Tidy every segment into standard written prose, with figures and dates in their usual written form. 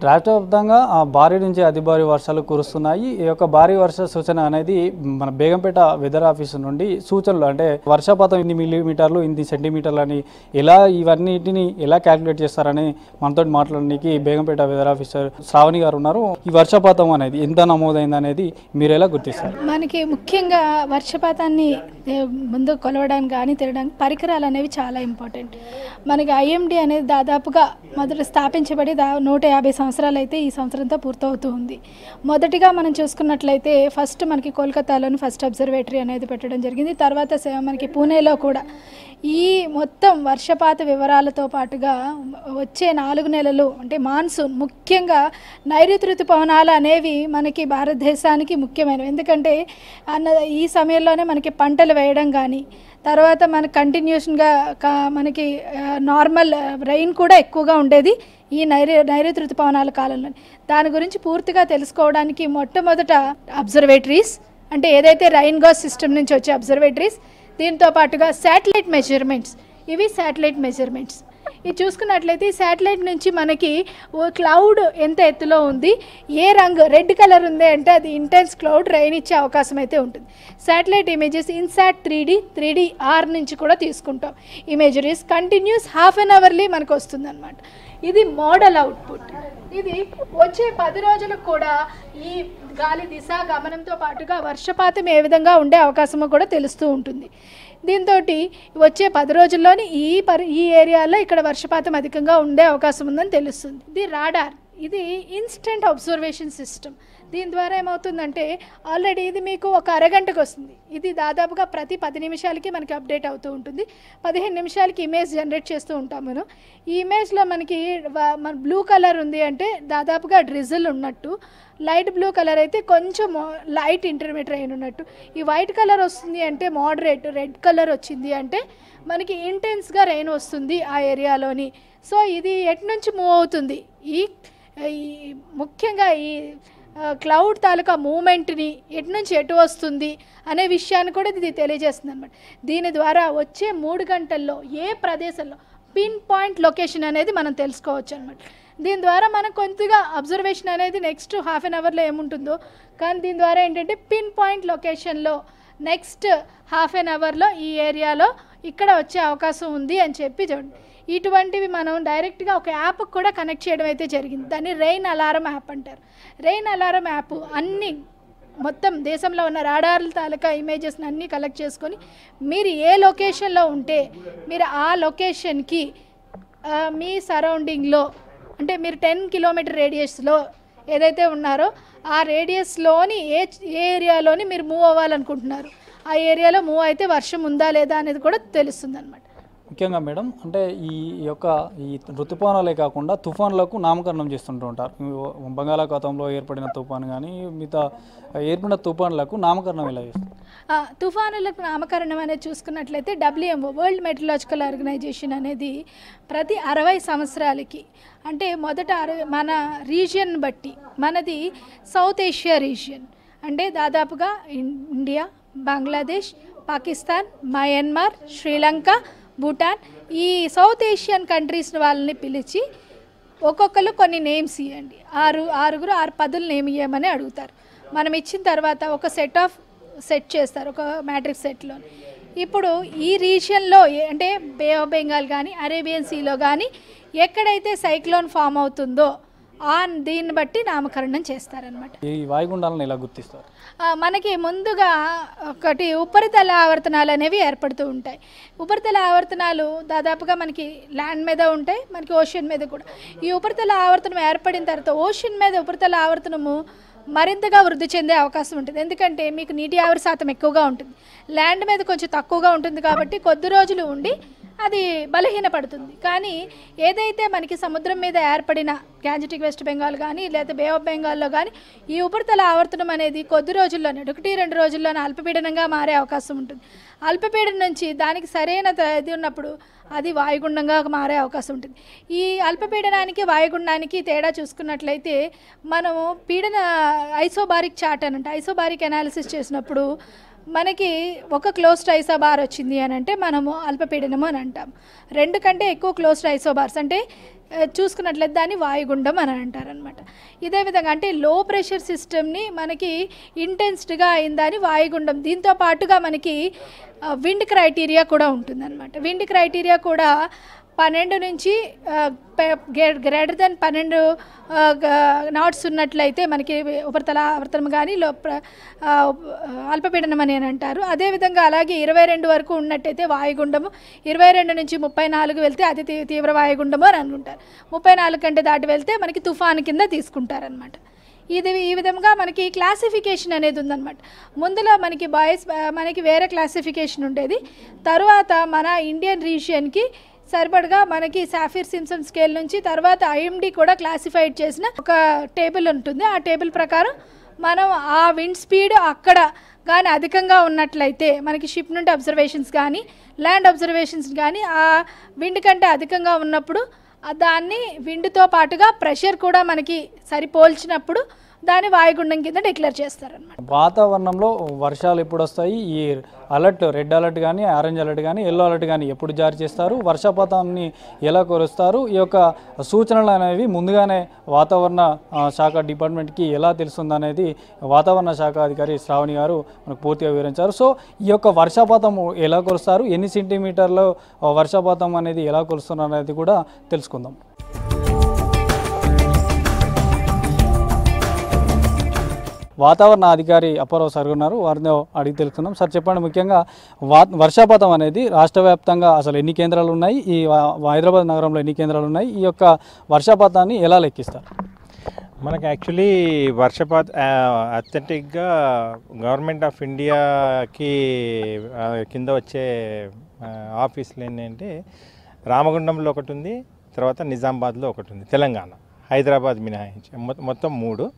రాష్ట్ర వ్యాప్తంగా భారీ నుంచి అతి భారీ వర్షాలు కురుస్తున్నాయి. ఈ యొక్క భారీ వర్ష సూచన అనేది మన బేగంపేట వెదర్ ఆఫీస్ నుండి సూచనలు, అంటే వర్షపాతం ఇన్ని మిల్లీమీటర్లు, ఇన్ని సెంటీమీటర్లు అని ఇవన్నిటిని ఎలా క్యాలిక్యులేట్ చేస్తారని మనతో మాట్లాడడానికి బేగంపేట వెదర్ ఆఫీసర్ శ్రావణి గారు ఉన్నారు. ఈ వర్షపాతం అనేది ఎంత నమోదైంది అనేది మీరు ఎలా గుర్తిస్తారు? మనకి ముఖ్యంగా వర్షపాతాన్ని ముందు కొలవడానికి కానీ తినడానికి పరికరాలు అనేవి చాలా ఇంపార్టెంట్. మనకి ఐఎండి అనేది దాదాపుగా మొదట స్థాపించబడి 150 సంవత్సరాలు అయితే ఈ సంవత్సరంతో పూర్తవుతూ ఉంది. మొదటిగా మనం చూసుకున్నట్లయితే ఫస్ట్ మనకి కోల్కతాలోని ఫస్ట్ అబ్జర్వేటరీ అనేది పెట్టడం జరిగింది. తర్వాత మనకి పూణేలో కూడా ఈ మొత్తం వర్షపాత వివరాలతో పాటుగా వచ్చే 4 నెలలు అంటే మాన్సూన్, ముఖ్యంగా నైరుతి ఋతుపవనాలు అనేవి మనకి భారతదేశానికి ముఖ్యమైనవి. ఎందుకంటే ఈ సమయంలోనే మనకి పంటలు వేయడం కానీ, తర్వాత మనకి కంటిన్యూషన్గా మనకి నార్మల్ రెయిన్ కూడా ఎక్కువగా ఉండేది ఈ నైరుతి ఋతుపవనాల కాలంలో. దాని గురించి పూర్తిగా తెలుసుకోవడానికి మొట్టమొదట అబ్జర్వేటరీస్, అంటే ఏదైతే రైన్ గౌజ్ సిస్టమ్ నుంచి వచ్చే అబ్జర్వేటరీస్, దీంతో పాటుగా శాటిలైట్ మెజర్మెంట్స్, ఇవి శాటిలైట్ మెజర్మెంట్స్. ఇది చూసుకున్నట్లయితే ఈ శాటిలైట్ నుంచి మనకి క్లౌడ్ ఎంత ఎత్తులో ఉంది, ఏ రంగు రెడ్ కలర్ ఉంది అంటే అది ఇంటెన్స్ క్లౌడ్, రెయిన్ ఇచ్చే అవకాశం అయితే ఉంటుంది. శాటిలైట్ ఇమేజెస్ ఇన్సాట్ 3D నుంచి కూడా తీసుకుంటాం. Imageries continuous half an hourly మనకు వస్తుంది అనమాట. ఇది మోడల్ అవుట్పుట్. ఇది వచ్చే 10 రోజులకు కూడా ఈ గాలి దిశ గమనంతో పాటుగా వర్షపాతం ఏ విధంగా ఉండే అవకాశమో కూడా తెలుస్తూ ఉంటుంది. దీంతో వచ్చే 10 రోజుల్లోని ఈ ఏరియాలో ఇక్కడ వర్షపాతం అధికంగా ఉండే అవకాశం ఉందని తెలుస్తుంది. ఇది రాడార్, ఇది ఇన్స్టెంట్ అబ్జర్వేషన్ సిస్టమ్. దీని ద్వారా ఏమవుతుందంటే ఆల్రెడీ ఇది మీకు ఒక అరగంటకు వస్తుంది. ఇది దాదాపుగా ప్రతి 10 నిమిషాలకి మనకి అప్డేట్ అవుతూ ఉంటుంది. 15 నిమిషాలకి ఇమేజ్ జనరేట్ చేస్తూ ఉంటాం మనం. ఈ ఇమేజ్లో మనకి మన బ్లూ కలర్ ఉంది అంటే దాదాపుగా డ్రిజిల్ ఉన్నట్టు, లైట్ బ్లూ కలర్ అయితే కొంచెం లైట్ ఇంటర్మీడియట్ రెయిన్ ఉన్నట్టు, ఈ వైట్ కలర్ వస్తుంది అంటే మోడరేట్, రెడ్ కలర్ వచ్చింది అంటే మనకి ఇంటెన్స్గా రెయిన్ వస్తుంది ఆ ఏరియాలోని. సో ఇది ఎటు నుంచి మూవ్ అవుతుంది, ఈ ముఖ్యంగా ఈ క్లౌడ్ తాలూకా మూమెంట్ని ఎటు నుంచి ఎటు వస్తుంది అనే విషయాన్ని కూడా ఇది తెలియజేస్తుంది అనమాట. దీని ద్వారా వచ్చే 3 గంటల్లో ఏ ప్రదేశంలో పిన్ పాయింట్ లొకేషన్ అనేది మనం తెలుసుకోవచ్చు అనమాట. దీని ద్వారా మనం కొద్దిగా అబ్జర్వేషన్ అనేది నెక్స్ట్ హాఫ్ అన్ అవర్లో ఏముంటుందో, కానీ దీని ద్వారా ఏంటంటే పిన్ పాయింట్ లొకేషన్లో నెక్స్ట్ హాఫ్ అన్ అవర్లో ఈ ఏరియాలో ఇక్కడ వచ్చే అవకాశం ఉంది అని చెప్పి చూడండి. ఇటువంటివి మనం డైరెక్ట్గా ఒక యాప్ కూడా కనెక్ట్ చేయడం అయితే జరిగింది. దాన్ని రెయిన్ అలారం యాప్ అంటారు. రెయిన్ అలారం యాప్ అన్ని మొత్తం దేశంలో ఉన్న రాడార్ల తాలూకా ఇమేజెస్ని అన్నీ కలెక్ట్ చేసుకొని మీరు ఏ లొకేషన్లో ఉంటే మీరు ఆ లొకేషన్కి మీ సరౌండింగ్లో, అంటే మీరు 10 కిలోమీటర్ రేడియస్లో ఏదైతే ఉన్నారో ఆ రేడియస్లోని ఏ ఏరియాలోని మీరు మూవ్ అవ్వాలనుకుంటున్నారు, ఆ ఏరియాలో మూవ్ అయితే వర్షం ఉందా లేదా అనేది కూడా తెలుస్తుంది అనమాట. ముఖ్యంగా మేడం, అంటే ఈ ఋతుపవనాలే కాకుండా తుఫాన్లకు నామకరణం చేస్తుంటూ ఉంటారు. బంగాళాఖాతంలో ఏర్పడిన తుఫాను కానీ మిగతా ఏర్పడిన తుఫాన్లకు నామకరణం ఎలా చేస్తారు? తుఫానులకు నామకరణం అనేది చూసుకున్నట్లయితే WMO, వరల్డ్ మెట్రలాజికల్ ఆర్గనైజేషన్ అనేది ప్రతి 60 సంవత్సరాలకి, అంటే మొదట మన రీజియన్ బట్టి, మనది సౌత్ ఏషియా రీజియన్, అంటే దాదాపుగా ఇండియా, బంగ్లాదేశ్, పాకిస్తాన్, మయన్మార్, శ్రీలంక, భూటాన్, ఈ సౌత్ ఏషియన్ కంట్రీస్ వాళ్ళని పిలిచి ఒక్కొక్కరు కొన్ని నేమ్స్ ఇవ్వండి, 6 పదులు నేమ్ ఇవ్వమని అడుగుతారు. మనం ఇచ్చిన తర్వాత ఒక సెట్ చేస్తారు, ఒక మ్యాట్రిక్స్ సెట్లో. ఇప్పుడు ఈ రీజియన్లో అంటే బే ఆఫ్ బెంగాల్ కానీ అరేబియన్ సీలో కానీ ఎక్కడైతే సైక్లోన్ ఫామ్ అవుతుందో దీన్ని బట్టి నామకరణం చేస్తారనమాట. ఈ వాయుగుండాలను ఎలా గుర్తిస్తారు? మనకి ముందుగా ఒకటి ఉపరితల ఆవర్తనాలు అనేవి ఏర్పడుతూ ఉంటాయి. ఉపరితల ఆవర్తనాలు దాదాపుగా మనకి ల్యాండ్ మీద ఉంటాయి, మనకి ఓషన్ మీద కూడా. ఈ ఉపరితల ఆవర్తనం ఏర్పడిన తర్వాత ఓషన్ మీద ఉపరితల ఆవర్తనము మరింతగా వృద్ధి చెందే అవకాశం ఉంటుంది. ఎందుకంటే మీకు నీటి ఆవిరి శాతం ఎక్కువగా ఉంటుంది, ల్యాండ్ మీద కొంచెం తక్కువగా ఉంటుంది. కాబట్టి కొద్ది రోజులు ఉండి అది బలహీనపడుతుంది. కానీ ఏదైతే మనకి సముద్రం మీద ఏర్పడిన గ్యాంజెటిక్ వెస్ట్ బెంగాల్ కానీ లేదా బే ఆఫ్ బెంగాల్లో కానీ ఈ ఉపరితల ఆవర్తనం అనేది కొద్ది రోజుల్లోనే 1-2 రోజుల్లోనే అల్పపీడనంగా మారే అవకాశం ఉంటుంది. అల్పపీడనం నుంచి దానికి సరైన ఇది ఉన్నప్పుడు అది వాయుగుండంగా మారే అవకాశం ఉంటుంది. ఈ అల్పపీడనానికి వాయుగుండానికి తేడా చూసుకున్నట్లయితే మనము పీడన ఐసోబారిక్ చార్ట్ అని అంటే ఐసోబారిక్ అనాలిసిస్ చేసినప్పుడు మనకి ఒక క్లోజ్డ్ ఐసోబార్ వచ్చింది అని అంటే మనము అల్పపీడనము అని అంటాం. 2 కంటే ఎక్కువ క్లోజ్డ్ ఐసోబార్స్ అంటే చూసుకున్నట్లయితే దాన్ని వాయుగుండం వాయుగుండం అని అంటారనమాట. ఇదే విధంగా అంటే లో ప్రెషర్ సిస్టమ్ని మనకి ఇంటెన్స్డ్గా అయిందని వాయుగుండం. దీంతో పాటుగా మనకి విండ్ క్రైటీరియా కూడా ఉంటుందన్నమాట. విండ్ క్రైటీరియా కూడా 12 నుంచి గ్రేటర్ దెన్ 12 నాట్స్ ఉన్నట్లయితే మనకి ఆవర్తనం కానీ అల్పపీడనం అని అంటారు. అదేవిధంగా అలాగే 22 వరకు ఉన్నట్టయితే వాయుగుండము, 22 నుంచి 34 వెళ్తే అతి తీవ్ర వాయుగుండము అని అనుకుంటారు. 34 కంటే దాటి వెళ్తే మనకి తుఫాను కింద తీసుకుంటారనమాట. ఈ విధంగా మనకి క్లాసిఫికేషన్ అనేది ఉందన్నమాట. ముందులో మనకి వేరే క్లాసిఫికేషన్ ఉండేది. తర్వాత మన ఇండియన్ రీజియన్కి సరిపడగా మనకి సాఫిర్ సింప్సన్ స్కేల్ నుంచి తర్వాత ఐఎండి కూడా క్లాసిఫైడ్ చేసిన ఒక టేబుల్ ఉంటుంది. ఆ టేబుల్ ప్రకారం మనం ఆ విండ్ స్పీడ్ అక్కడ కానీ అధికంగా ఉన్నట్లయితే మనకి షిప్ నుండి అబ్జర్వేషన్స్ కానీ ల్యాండ్ అబ్జర్వేషన్స్ కానీ ఆ విండ్ కంటే అధికంగా ఉన్నప్పుడు దాన్ని విండ్తో పాటుగా ప్రెషర్ కూడా మనకి సరిపోల్చినప్పుడు దాన్ని వాయుగుండం కింద డిక్లేర్ చేస్తారన్నమాట. వాతావరణంలో వర్షాలు ఎప్పుడు వస్తాయి, ఈ అలర్ట్ రెడ్ అలర్ట్ కానీ ఆరెంజ్ అలర్ట్ కానీ ఎల్లో అలర్ట్ కానీ ఎప్పుడు జారీ చేస్తారు, వర్షపాతాన్ని ఎలా కొలుస్తారు, ఈ యొక్క సూచనలు అనేవి ముందుగానే వాతావరణ శాఖ డిపార్ట్మెంట్కి ఎలా తెలుస్తుంది అనేది వాతావరణ శాఖ అధికారి శ్రావణి గారు మనకు పూర్తిగా వివరించారు. సో ఈ యొక్క వర్షపాతం ఎలా కొలుస్తారు, ఎన్ని సెంటీమీటర్ల వర్షపాతం అనేది ఎలా కొలుస్తున్నారు అనేది కూడా తెలుసుకుందాం. వాతావరణ అధికారి అప్పారావు సార్ ఉన్నారు, వారిని అడిగి తెలుసుకుందాం. సార్ చెప్పండి, ముఖ్యంగా వర్షపాతం అనేది రాష్ట్ర వ్యాప్తంగా అసలు ఎన్ని కేంద్రాలు ఉన్నాయి, ఈ హైదరాబాద్ నగరంలో ఎన్ని కేంద్రాలు ఉన్నాయి, ఈ యొక్క వర్షపాతాన్ని ఎలా లెక్కిస్తారు? మనకు యాక్చువల్లీ అథెంటిక్గా గవర్నమెంట్ ఆఫ్ ఇండియాకి కింద వచ్చే ఆఫీసులు ఏంటంటే రామగుండంలో ఒకటి ఉంది, తర్వాత నిజామాబాద్లో ఒకటి ఉంది, తెలంగాణ, హైదరాబాద్ మినహాయించి మొత్తం 3.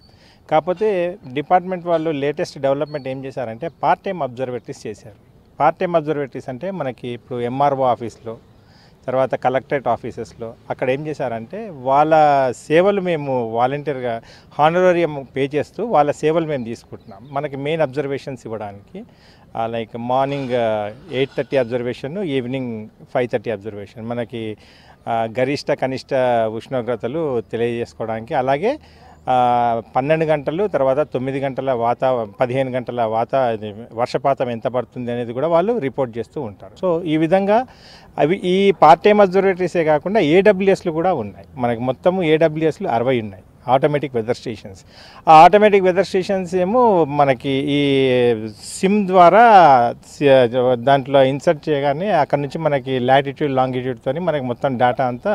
కాకపోతే డిపార్ట్మెంట్ వాళ్ళు లేటెస్ట్ డెవలప్మెంట్ ఏం చేశారంటే పార్ట్ టైం అబ్జర్వేటరీస్ చేశారు. పార్ట్ టైం అబ్జర్వేటరీస్ అంటే మనకి ఇప్పుడు ఎంఆర్ఓ ఆఫీస్లో, తర్వాత కలెక్టరేట్ ఆఫీసెస్లో అక్కడ ఏం చేశారంటే వాళ్ళ సేవలు మేము వాలంటీర్గా హానరోరియం పే చేస్తూ వాళ్ళ సేవలు మేము తీసుకుంటున్నాం. మనకి మెయిన్ అబ్జర్వేషన్స్ ఇవ్వడానికి like morning 8:30 observation, evening 5:30 observation, మనకి గరిష్ట కనిష్ట ఉష్ణోగ్రతలు తెలియజేసుకోవడానికి, అలాగే 12 గంటలు తర్వాత 9 గంటల 15 గంటల వర్షపాతం ఎంత పడుతుంది అనేది కూడా వాళ్ళు రిపోర్ట్ చేస్తూ ఉంటారు. సో ఈ విధంగా అవి ఈ పార్ట్ టైం అబ్జర్వేటరీసే కాకుండా ఏడబ్ల్యూఎస్లు కూడా ఉన్నాయి. మనకి మొత్తము ఏడబ్ల్యూఎస్లు 60 ఉన్నాయి, ఆటోమేటిక్ వెదర్ స్టేషన్స్. ఆ ఆటోమేటిక్ వెదర్ స్టేషన్స్ ఏమో మనకి ఈ సిమ్ ద్వారా దాంట్లో ఇన్సర్ట్ చేయగానే అక్కడ నుంచి మనకి లాటిట్యూడ్ లాంగిట్యూడ్తో మనకి మొత్తం డేటా అంతా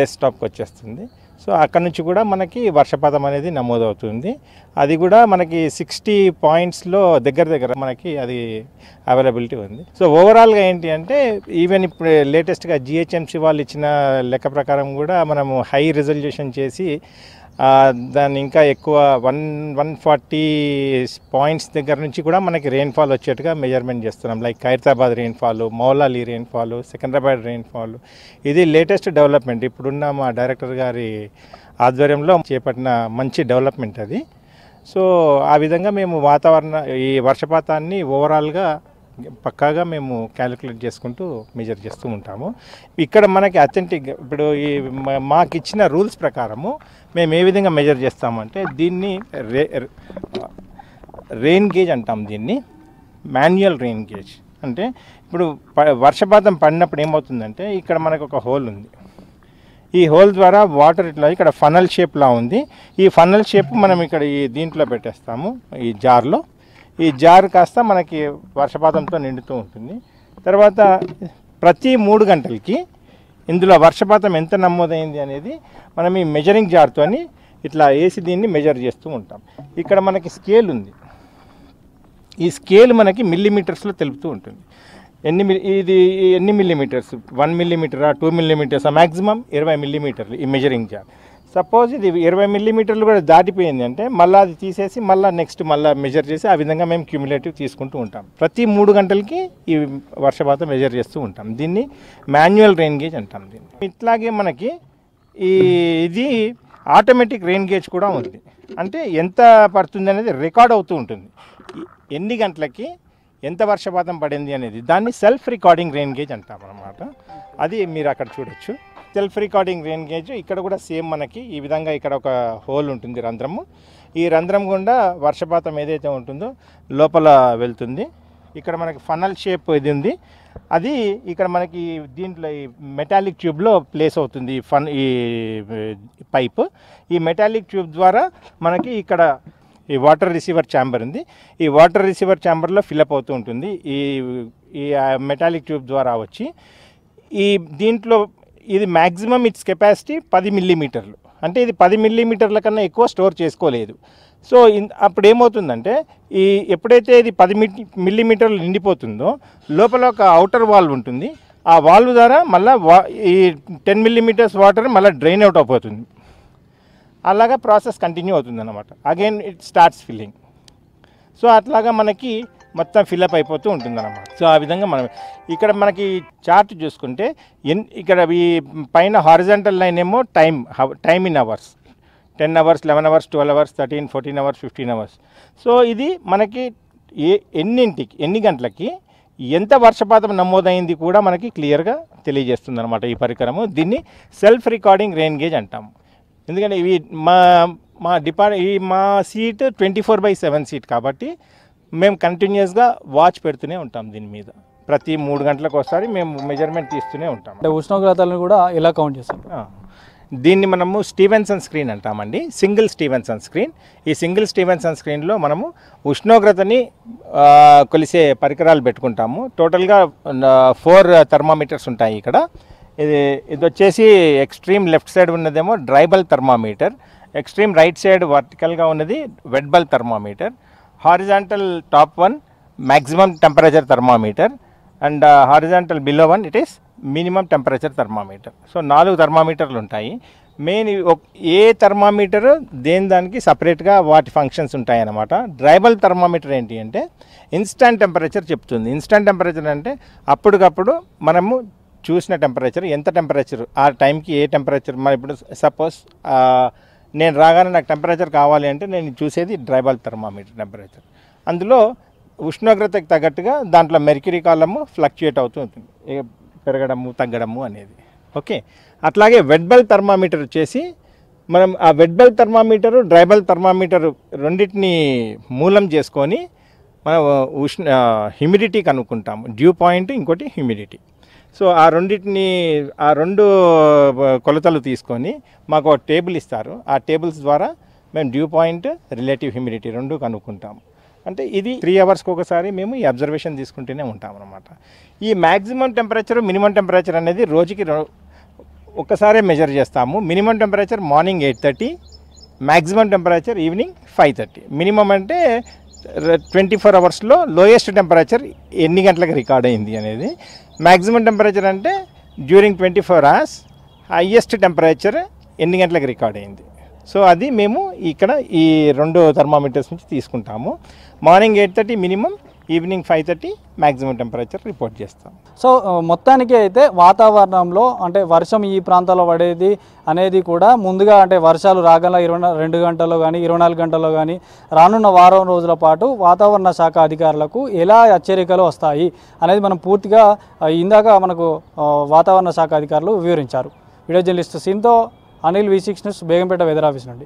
డెస్క్టాప్కి వచ్చేస్తుంది. సో అక్కడ నుంచి కూడా మనకి వర్షపాతం అనేది నమోదవుతుంది. అది కూడా మనకి 60 పాయింట్స్లో దగ్గర మనకి అది అవైలబిలిటీ ఉంది. సో ఓవరాల్గా ఏంటి అంటే ఈవెన్ ఇప్పుడు లేటెస్ట్గా జిహెచ్ఎంసీ వాళ్ళు ఇచ్చిన లెక్క ప్రకారం కూడా మనము హై రిజల్యూషన్ చేసి దాన్ని ఇంకా ఎక్కువ 140 పాయింట్స్ దగ్గర నుంచి కూడా మనకి రెయిన్ఫాల్ వచ్చేట్టుగా మెజర్మెంట్ చేస్తున్నాం. Like Khairatabad rainfall, Moula Ali rainfall, Secunderabad rainfall. ఇది లేటెస్ట్ డెవలప్మెంట్, ఇప్పుడున్న మా డైరెక్టర్ గారి ఆధ్వర్యంలో చేపట్టిన మంచి డెవలప్మెంట్ అది. సో ఆ విధంగా మేము ఈ వర్షపాతాన్ని ఓవరాల్గా పక్కాగా మేము క్యాలిక్యులేట్ చేసుకుంటూ మెజర్ చేస్తూ ఉంటాము. ఇక్కడ మనకి అథెంటిక్ ఇప్పుడు ఈ మాకు ఇచ్చిన రూల్స్ ప్రకారము మేము ఏ విధంగా మెజర్ చేస్తామంటే దీన్ని రెయిన్ గేజ్ అంటాం. దీన్ని మాన్యువల్ రెయిన్ గేజ్ అంటే ఇప్పుడు వర్షపాతం పడినప్పుడు ఏమవుతుందంటే ఇక్కడ మనకు ఒక హోల్ ఉంది. ఈ హోల్ ద్వారా వాటర్ ఇట్లా ఇక్కడ ఫనల్ షేప్లా ఉంది. ఈ ఫనల్ షేప్ మనం ఇక్కడ ఈ దీంట్లో పెట్టేస్తాము, ఈ జార్లో. ఈ జార్ కాస్త మనకి వర్షపాతంతో నిండుతూ ఉంటుంది. తర్వాత ప్రతి 3 గంటలకి ఇందులో వర్షపాతం ఎంత నమోదైంది అనేది మనం ఈ మెజరింగ్ జార్తో ఇట్లా వేసి దీన్ని మెజర్ చేస్తూ ఉంటాం. ఇక్కడ మనకి స్కేల్ ఉంది. ఈ స్కేల్ మనకి మిల్లీమీటర్స్లో తెలుపుతూ ఉంటుంది. ఇది ఎన్ని మిల్లీమీటర్స్, 1 మిల్లీమీటరా, 2 మిల్లీమీటర్స్, మ్యాక్సిమం 20 మిల్లీమీటర్లు ఈ మెజరింగ్ జార్. సపోజ్ ఇది 20 మిల్లీమీటర్లు కూడా దాటిపోయింది అంటే మళ్ళీ అది తీసేసి మళ్ళీ మెజర్ చేసి ఆ విధంగా మేము క్యూములేటివ్ తీసుకుంటూ ఉంటాం. ప్రతి 3 గంటలకి ఈ వర్షపాతం మెజర్ చేస్తూ ఉంటాం. దీన్ని మాన్యువల్ రెయిన్ గేజ్ అంటాం. దీన్ని ఇట్లాగే మనకి ఇది ఆటోమేటిక్ రెయిన్ గేజ్ కూడా ఉంది. అంటే ఎంత పడుతుంది అనేది రికార్డ్ అవుతూ ఉంటుంది. ఎన్ని గంటలకి ఎంత వర్షపాతం పడింది అనేది దాన్ని సెల్ఫ్ రికార్డింగ్ రెయిన్ గేజ్ అంటాం అన్నమాట. అది మీరు అక్కడ చూడొచ్చు. Self recording rain gauge. ఇక్కడ కూడా సేమ్ మనకి ఈ విధంగా ఇక్కడ ఒక హోల్ ఉంటుంది, రంధ్రము. ఈ రంధ్రం గుండా వర్షపాతం ఏదైతే ఉంటుందో లోపల వెళ్తుంది. ఇక్కడ మనకి ఫనల్ షేప్ ఇది ఉంది, అది ఇక్కడ మనకి దీంట్లో ఈ మెటాలిక్ ట్యూబ్లో ప్లేస్ అవుతుంది ఈ పైప్. ఈ మెటాలిక్ ట్యూబ్ ద్వారా మనకి ఇక్కడ ఈ వాటర్ రిసీవర్ ఛాంబర్ ఉంది. ఈ వాటర్ రిసీవర్ ఛాంబర్లో ఫిల్అప్ అవుతూ ఉంటుంది ఈ ఈ మెటాలిక్ ట్యూబ్ ద్వారా వచ్చి. ఈ దీంట్లో ఇది మ్యాక్సిమం ఇట్స్ కెపాసిటీ 10 మిల్లీమీటర్లు, అంటే ఇది 10 మిల్లీమీటర్ల కన్నా ఎక్కువ స్టోర్ చేసుకోలేదు. సో అప్పుడు ఏమవుతుందంటే ఎప్పుడైతే ఇది 10 మిల్లీమీటర్లు నిండిపోతుందో లోపల ఒక అవుటర్ వాల్వ్ ఉంటుంది. ఆ వాల్వ్ ద్వారా మళ్ళీ ఈ 10 మిల్లీమీటర్స్ వాటర్ మళ్ళీ డ్రైన్ అవుట్ అయిపోతుంది. అలాగా ప్రాసెస్ కంటిన్యూ అవుతుంది అన్నమాట. Again it starts filling. So అట్లాగా మనకి మొత్తం ఫిల్అప్ అయిపోతూ ఉంటుంది అన్నమాట. సో ఆ విధంగా మనం ఇక్కడ మనకి చార్ట్ చూసుకుంటే ఇక్కడ ఈ పైన హారిజాంటల్ లైన్ ఏమో time in hours, 10 hours, 11 hours, 12 hours, 13, 14 hours, 15 hours. So ఇది మనకి ఎన్ని గంటలకి ఎంత వర్షపాతం నమోదైంది కూడా మనకి క్లియర్గా తెలియజేస్తుంది అనమాట ఈ పరికరము. దీన్ని సెల్ఫ్ రికార్డింగ్ రెయిన్ గేజ్ అంటాము. ఎందుకంటే ఇవి మా సీట్ 24/7 సీట్ కాబట్టి మేము కంటిన్యూస్గా వాచ్ పెడుతూనే ఉంటాం దీని మీద. ప్రతి 3 గంటలకు ఒకసారి మేము మెజర్మెంట్ తీస్తూనే ఉంటాం. అంటే ఉష్ణోగ్రతలను కూడా ఎలా కౌంట్ చేస్తాం? దీన్ని మనము స్టీవెన్సన్ స్క్రీన్ అంటామండి, సింగిల్ స్టీవెన్సన్ స్క్రీన్. ఈ సింగిల్ స్టీవెన్సన్ స్క్రీన్లో మనము ఉష్ణోగ్రతని కొలిసే పరికరాలు పెట్టుకుంటాము. టోటల్గా 4 థర్మామీటర్స్ ఉంటాయి ఇక్కడ. ఇది వచ్చేసి ఎక్స్ట్రీమ్ లెఫ్ట్ సైడ్ ఉన్నదేమో dry bulb thermometer, extreme right side వర్టికల్గా ఉన్నది wet bulb thermometer, horizontal top one maximum temperature thermometer, and horizontal below one it is minimum temperature thermometer. So 4 థర్మామీటర్లు ఉంటాయి. మెయిన్ ఏ థర్మామీటర్ దానికి సపరేట్గా వాటి ఫంక్షన్స్ ఉంటాయన్నమాట. డ్రైబల్ థర్మామీటర్ ఏంటి అంటే ఇన్స్టంట్ టెంపరేచర్ చెప్తుంది. ఇన్స్టంట్ టెంపరేచర్ అంటే అప్పటికప్పుడు మనము చూసిన టెంపరేచర్, ఎంత టెంపరేచర్ ఆ టైంకి ఏ టెంపరేచర్. మరి ఇప్పుడు సపోజ్ నేను రాగానే నాకు టెంపరేచర్ కావాలి అంటే నేను చూసేది డ్రైబల్ థర్మామీటర్ టెంపరేచర్. అందులో ఉష్ణోగ్రతకు తగ్గట్టుగా దాంట్లో మెర్క్యూరీ కాలము ఫ్లక్చుయేట్ అవుతూ ఉంటుంది, పెరగడము తగ్గడము అనేది. ఓకే, అట్లాగే వెట్బల్ థర్మామీటర్ వచ్చేసి మనం ఆ వెట్బల్ థర్మామీటరు డ్రైబల్ థర్మామీటరు రెండింటిని మూలం చేసుకొని మనం హ్యూమిడిటీ కనుక్కుంటాము. డ్యూ పాయింట్, ఇంకోటి హ్యూమిడిటీ. సో ఆ రెండు కొలతలు తీసుకొని మాకు ఒక టేబుల్ ఇస్తారు. ఆ టేబుల్స్ ద్వారా మేము డ్యూ పాయింట్, రిలేటివ్ హ్యూమిడిటీ రెండు కనుక్కుంటాము. అంటే ఇది 3 అవర్స్కి ఒకసారి మేము ఈ అబ్జర్వేషన్ తీసుకుంటూనే ఉంటాం అన్నమాట. ఈ మ్యాక్సిమం టెంపరేచర్, మినిమం టెంపరేచర్ అనేది రోజుకి ఒక్కసారే మెజర్ చేస్తాము. Minimum temperature morning 8:30, maximum temperature evening 5:30. Minimum అంటే 24 అవర్స్లో లోయెస్ట్ టెంపరేచర్ ఎన్ని గంటలకు రికార్డ్ అయింది అనేది. మ్యాక్సిమం టెంపరేచర్ అంటే డ్యూరింగ్ 24 అవర్స్ హైయెస్ట్ టెంపరేచర్ ఎన్ని గంటలకు రికార్డ్ అయింది. సో అది మేము ఇక్కడ ఈ 2 థర్మామీటర్స్ నుంచి తీసుకుంటాము. Morning 8:30 minimum, evening 5:30 maximum temperature report చేస్తాం. సో మొత్తానికి అయితే వాతావరణంలో అంటే వర్షం ఈ ప్రాంతాల్లో పడేది అనేది కూడా ముందుగా అంటే వర్షాలు రాగల 22 గంటల్లో కానీ 24 గంటల్లో కానీ రానున్న వారం రోజుల పాటు వాతావరణ శాఖ అధికారులకు ఎలా హెచ్చరికలు వస్తాయి అనేది మనం పూర్తిగా ఇందాక మనకు వాతావరణ శాఖ అధికారులు వివరించారు. వీడియో జర్నలిస్ట్ సీన్తో Anil, V6 news, Begumpet weather office నుండి.